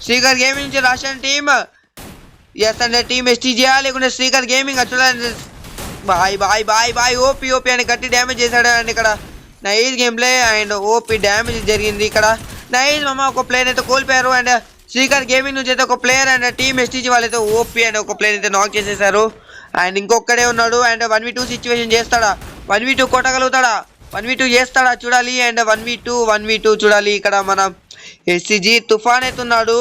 Srikar gaming నుంచి రాష్ట్రం team S అంటే టీమ్ ఎస్టీజీయా లేకుంటే శ్రీకర్ గేమింగ్ చూడండి. Boy boy boy boy OP OP అని గట్టి డ్యామేజ్ చేశాడు అండ్ ఇక్కడ nice game play and OP damage జరిగింది ఇక్కడ. నైస్ మామ ఒక ప్లేయర్ అయితే కోల్పోయారు అండ్ శ్రీకర్ గేమింగ్ నుంచి అయితే ఒక ప్లేయర్ అండ్ టీమ్ ఎస్టీజీ వాళ్ళైతే ఓపీ అని ఒక ప్లేయర్ అయితే నాక్ చేసేసారు. అండ్ ఇంకొక్కడే ఉన్నాడు అండ్ 1v2 సిచ్యువేషన్ చేస్తాడా, 1v2 కొట్టగలుగుతాడా, 1v2 చేస్తాడా చూడాలి. అండ్ 1v2 చూడాలి. ఇక్కడ మన ఎస్టీజీ తుఫాన్ అయితే ఉన్నాడు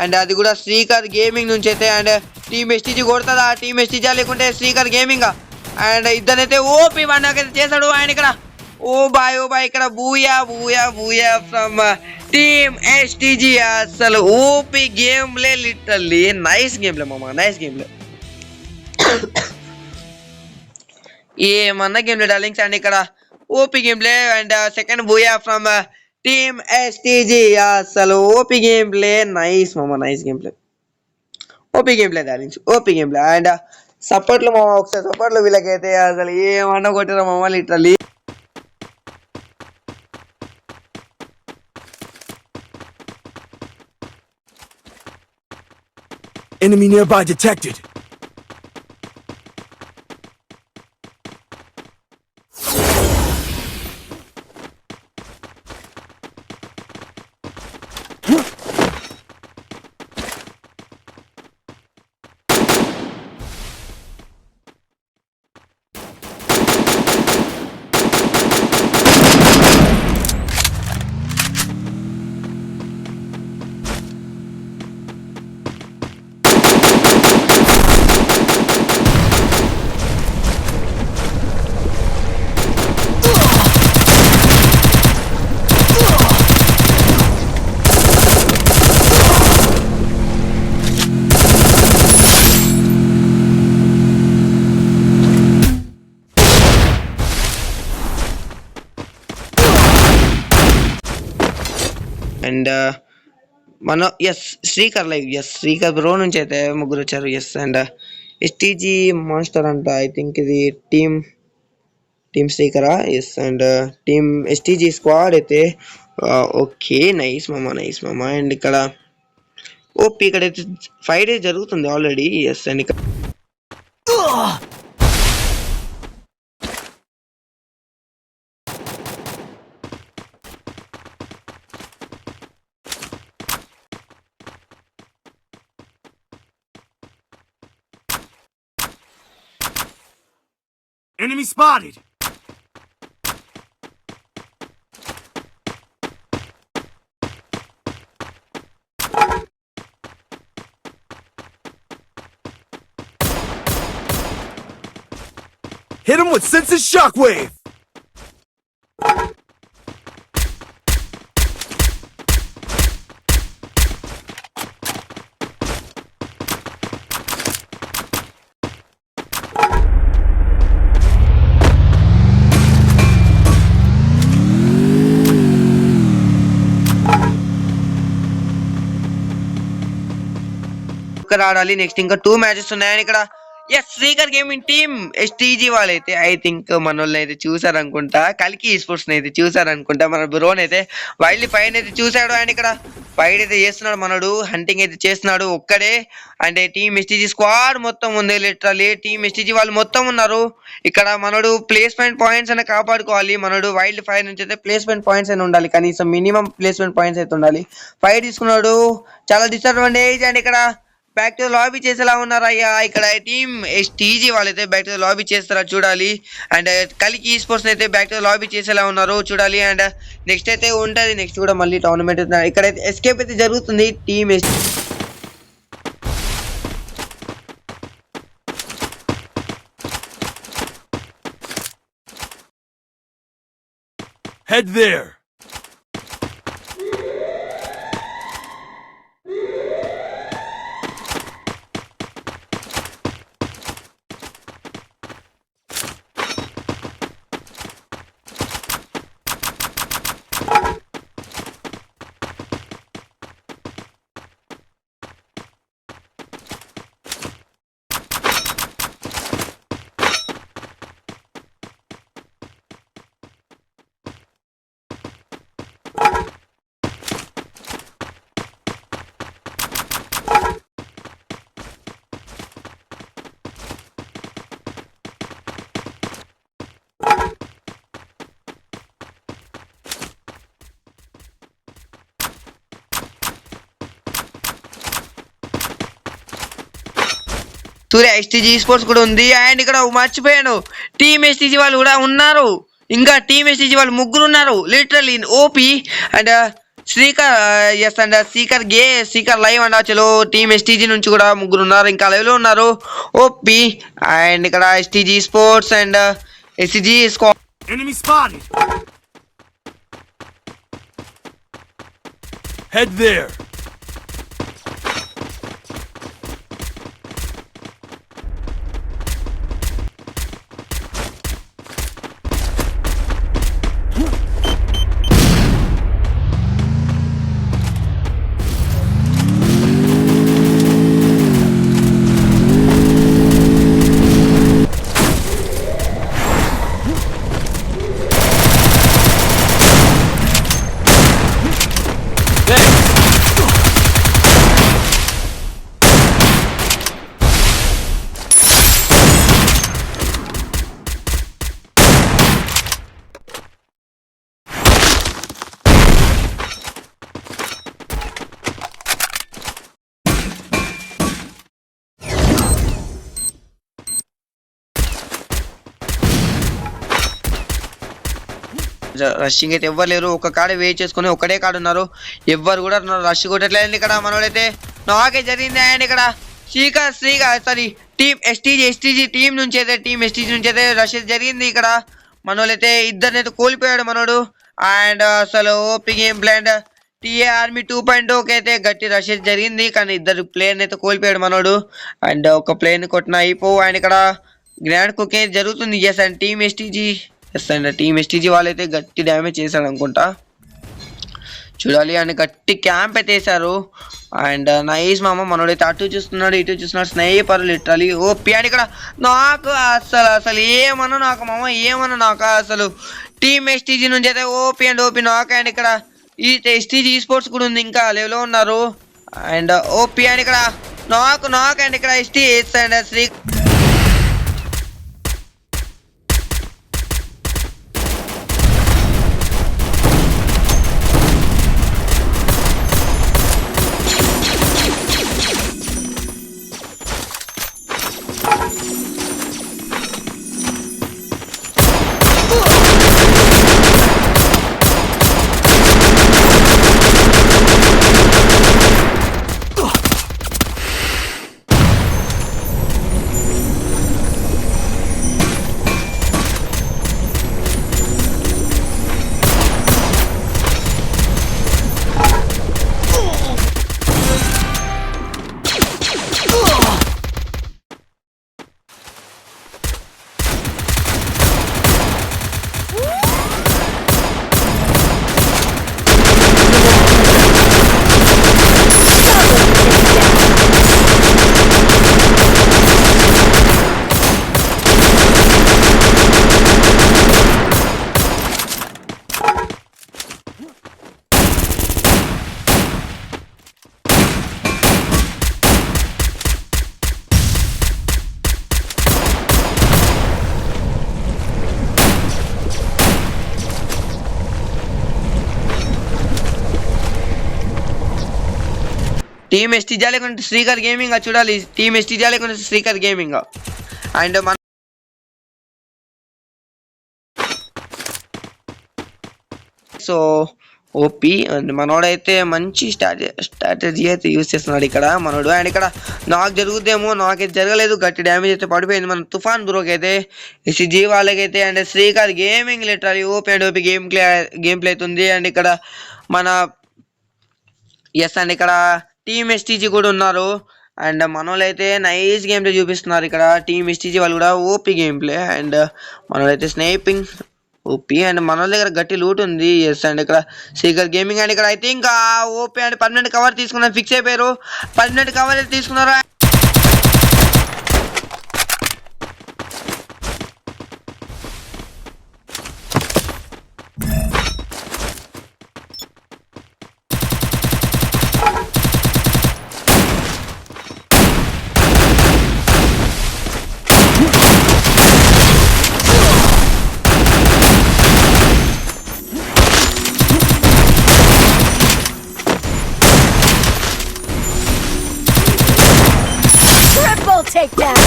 అండ్ అది కూడా శ్రీకర్ గేమింగ్ నుంచి అయితే. అండ్ టీమ్ ఎస్టీజీ కొడుతుందా, టీమ్ ఎస్టీజీ లేకుంటే శ్రీకర్ గేమింగ్ అండ్ ఇద్దరైతే ఓపీ వన్ అయితే చేశాడు. అండ్ ఇక్కడ ఓ బాయ్ ఇక్కడ booyah booyah booyah from team STG. అసలు OP game play literally nice game play మామ, నైస్ గేమ్ ప్లే. ఏమన్నా గేమ్ ప్లే డార్లింగ్స్. అండ్ ఇక్కడ OP game play and second booyah from team STG. అసలు OP game play nice మామ, nice game play, OP game play darlings, OP game play. And సపోర్ట్లు మామ, ఒకసారి సపోర్ట్లు వీళ్ళకైతే అసలు ఏమన్నా కొట్టారు మామ లిటరల్లీ. Enemy nearby detected. అండ్ మన S Srikar live, S Srikar bro నుంచి అయితే ముగ్గురు వచ్చారు. ఎస్ అండ్ ఎస్టీజీ మాస్టర్ అంట, ఐ థింక్ ఇది టీమ్ శ్రీకరా. Yes and team STG squad అయితే ఓకే నైస్ మామ, నైస్ మామ. అండ్ ఇక్కడ ఓపీ ఇక్కడైతే 5 days జరుగుతుంది ఆల్రెడీ. ఎస్ అండ్ ఇక్కడ Enemy spotted. Hit him with senses shockwave. ఆడాలి. నెక్స్ట్ ఇంకా 2 మ్యాచెస్ ఉన్నాయని ఇక్కడ S Sreekar gaming team STG వాళ్ళైతే ఐ థింక్ మన వాళ్ళని అయితే చూసారనుకుంటా, కలికి స్పోర్ట్స్ అయితే చూసారనుకుంటా. మన బ్రోన్ అయితే వైల్డ్ ఫైన్ అయితే చూసాడు అండ్ ఇక్కడ ఫైట్ అయితే చేస్తున్నాడు మనడు, హంటింగ్ అయితే చేస్తున్నాడు ఒక్కడే. అంటే టీమ్ ఎస్టీజీ స్క్వాడ్ మొత్తం ఉంది లిటరల్లీ, టీమ్ ఎస్టీజీ వాళ్ళు మొత్తం ఉన్నారు ఇక్కడ. మనడు ప్లేస్మెంట్ పాయింట్స్ అనే కాపాడుకోవాలి. మనడు వైల్డ్ ఫైర్ నుంచి అయితే ప్లేస్మెంట్ పాయింట్స్ అయినా ఉండాలి, కనీసం మినిమం ప్లేస్మెంట్ పాయింట్స్ అయితే ఉండాలి. ఫైట్ తీసుకున్నాడు, చాలా డిసడ్వాంటేజ్. అండ్ ఇక్కడ బ్యాక్ టు లాబీ చేసేలా ఉన్నారయ్యా ఇక్కడ టీమ్ ఎస్టీజీ వాళ్ళైతే బ్యాక్ టు లాబీ చేస్తారా చూడాలి. అండ్ కలికి స్పోర్ట్స్ అయితే బ్యాక్ టు లాబీ చేసేలా ఉన్నారు చూడాలి. అండ్ నెక్స్ట్ అయితే ఉంటుంది, నెక్స్ట్ కూడా మళ్ళీ టోర్నమెంట్ ఇక్కడైతే ఎస్కేప్ అయితే జరుగుతుంది team Head there. Surya STG sports కూడా ఉంది. అండ్ ఇక్కడ మర్చిపోయాను, టీమ్ ఎస్టీజీ వాళ్ళు కూడా ఉన్నారు. ఇంకా టీమ్ ఎస్టీజీ వాళ్ళు ముగ్గురు ఉన్నారు literally OP. And Sreekar S and seeker live and చలో టీమ్ ఎస్టీజీ నుంచి కూడా ముగ్గురు ఉన్నారు, ఇంకా లైవ్ లో ఉన్నారు ఓపీ. అండ్ ఇక్కడ STG sports and STG squad. Enemy spotted. Head there. Rushing అయితే ఎవ్వరు లేరు, ఒక కాడ వెయిట్ చేసుకుని ఒకటే కాడ ఉన్నారు, ఎవ్వరు కూడా రష్ కొట్టట్లేదు. ఇక్కడ మనోడైతే నాకే జరిగింది. అండ్ ఇక్కడ సారీ టీమ్ ఎస్టీజీ టీమ్ నుంచి అయితే రష్ జరిగింది. ఇక్కడ మనోళ్ళైతే ఇద్దరినైతే కోల్పోయాడు మనోడు. అండ్ అసలు OP game plan TA army 2.0 అయితే గట్టి రష్ జరిగింది, కానీ ఇద్దరు ప్లేయర్ అయితే కోల్పోయాడు మనోడు. అండ్ ఒక ప్లేయర్ని కొట్టిన అయిపో. అండ్ ఇక్కడ గ్రాండ్ కుకింగ్ జరుగుతుంది. ఎస్ అండ్ టీమ్ ఎస్టీజీ వాళ్ళైతే గట్టి డ్యామేజ్ చేశాడు అనుకుంటా, చూడాలి. అండ్ గట్టి క్యాంప్ అయితే వేసారు. అండ్ నైస్ మామ, మనోడైతే అటు చూస్తున్నాడు ఇటు చూస్తున్నాడు, స్నైపర్ లిటరలీ ఓపీ. అండ్ ఇక్కడ నాకు అసలు ఏమన్నా నాకు అసలు టీమ్ ఎస్టీజీ నుంచి అయితే ఓపీ నాకు. అండ్ ఇక్కడ ఈ ఎస్టీజీ స్పోర్ట్స్ కూడా ఉంది, ఇంకా లెవెల్లో ఉన్నారు. And OP. అండ్ ఇక్కడ నాకు అండ్ ఇక్కడ STS and Shri team STG లేకుంటే శ్రీకర్ గేమింగ్ చూడాలి, టీమ్ ఎస్టీజీ లేకుంటే శ్రీకర్ గేమింగ్. అండ్ మన సో ఓపీ అండ్ మనోడైతే మంచి స్ట్రాటజీ అయితే యూజ్ చేస్తున్నాడు ఇక్కడ మనోడు. అండ్ ఇక్కడ నాకు జరుగుద్దేమో, నాకైతే జరగలేదు, గట్టి డ్యామేజ్ అయితే పడిపోయింది మన తుఫాన్ బ్రోకి అయితే ఎస్టీజీ వాళ్ళకైతే. And Srikar gaming literally OP game play అవుతుంది. అండ్ ఇక్కడ మన ఎస్ అండ్ ఇక్కడ టీమ్ ఎస్టీజీ కూడా ఉన్నారు. అండ్ మనోళ్ళైతే నైస్ గేమ్ ప్లే చూపిస్తున్నారు ఇక్కడ, టీమ్ ఎస్టీజీ వాళ్ళు కూడా ఓపీ గేమ్ ప్లే. అండ్ మనోళ్ళైతే స్నైపింగ్ ఓపీ. అండ్ మన దగ్గర గట్టి లూట్ ఉంది. ఎస్ అండ్ ఇక్కడ శ్రీకర్ గేమింగ్. అండ్ ఇక్కడ I think OP and permanent cover తీసుకున్నారు, ఫిక్స్ అయిపోయారు, పర్మనెంట్ కవర్ అయితే తీసుకున్నారు. takedown.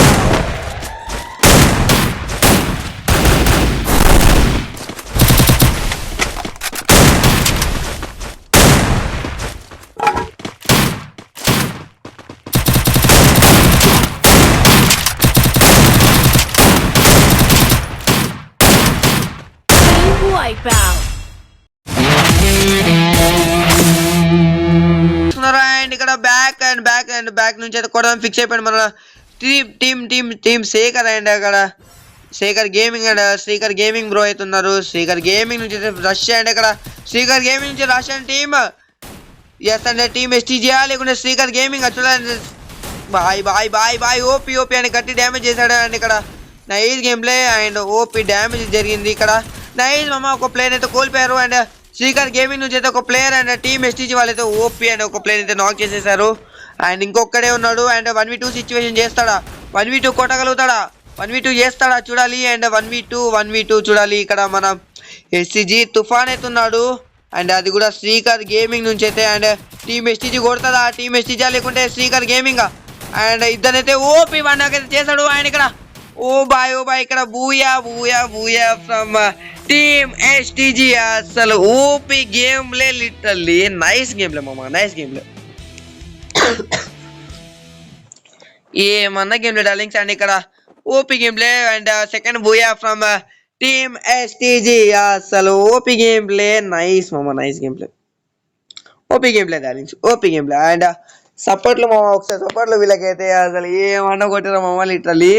Team wipeout. అండ్ ఇక్కడ బ్యాక్ నుంచి అయితే కొడదాం ఫిక్స్ అయిపోయింది మన టీమ్ శేఖర్ అండ్ అక్కడ Shekhar gaming and Srikar gaming bro అవుతున్నారు. శ్రీకర్ గేమింగ్ నుంచి రష్యా అండ్ ఇక్కడ శ్రీకర్ గేమింగ్ నుంచి రష్యన్ టీమ్ ఎస్ అంటే టీమ్ ఎస్టీజియా లేకుంటే శ్రీకర్ గేమింగ్ చూడండి. బాయ్ ఓపీ అని గట్టి డ్యామేజ్ చేశాడు. అండ్ ఇక్కడ nice game play and OP damage జరిగింది. ఇక్కడ నైస్ మామ ఒక ప్లేయర్ అయితే కోల్పోయారు. అండ్ శ్రీకర్ గేమింగ్ నుంచి అయితే ఒక ప్లేయర్ అండ్ టీమ్ ఎస్టీజీ వాళ్ళైతే ఓపీ అని ఒక ప్లేయర్ అయితే నాక్ చేసేసారు. అండ్ ఇంకొక్కడే ఉన్నాడు. అండ్ 1v2 సిచ్యువేషన్ చేస్తాడా, 1v2 కొట్టగలుగుతాడా, 1v2 చేస్తాడా చూడాలి. అండ్ 1v2 చూడాలి. ఇక్కడ మన ఎస్టీజీ తుఫాన్ అయితే ఉన్నాడు. అండ్ అది కూడా శ్రీకర్ గేమింగ్ నుంచి అయితే. అండ్ టీమ్ ఎస్టీజీ కొడుతుందా, టీమ్ ఎస్టీజీ లేకుంటే శ్రీకర్ గేమింగ్. అండ్ ఇద్దరైతే ఓపీ వన్ అయితే చేశాడు. అండ్ ఇక్కడ ఓ బాయ్ ఇక్కడ బూయా ఫ్రమ్ టీమ్ ఎస్టీజీ. అసలు OP game play, literally nice game play మామ, నైస్ గేమ్ ప్లే. ఏమన్నా గేమ్ ప్లే డార్లింగ్స్. అండ్ ఇక్కడ OP game play and second booyah from team STG. అసలు OP game play, nice మామ, nice game play, OP game play darlings, OP game play. And సపోర్ట్లు మామ, ఒకసారి సపోర్ట్లు వీళ్ళకైతే అసలు ఏమన్నా కొట్టారు మామ లిటరల్లీ.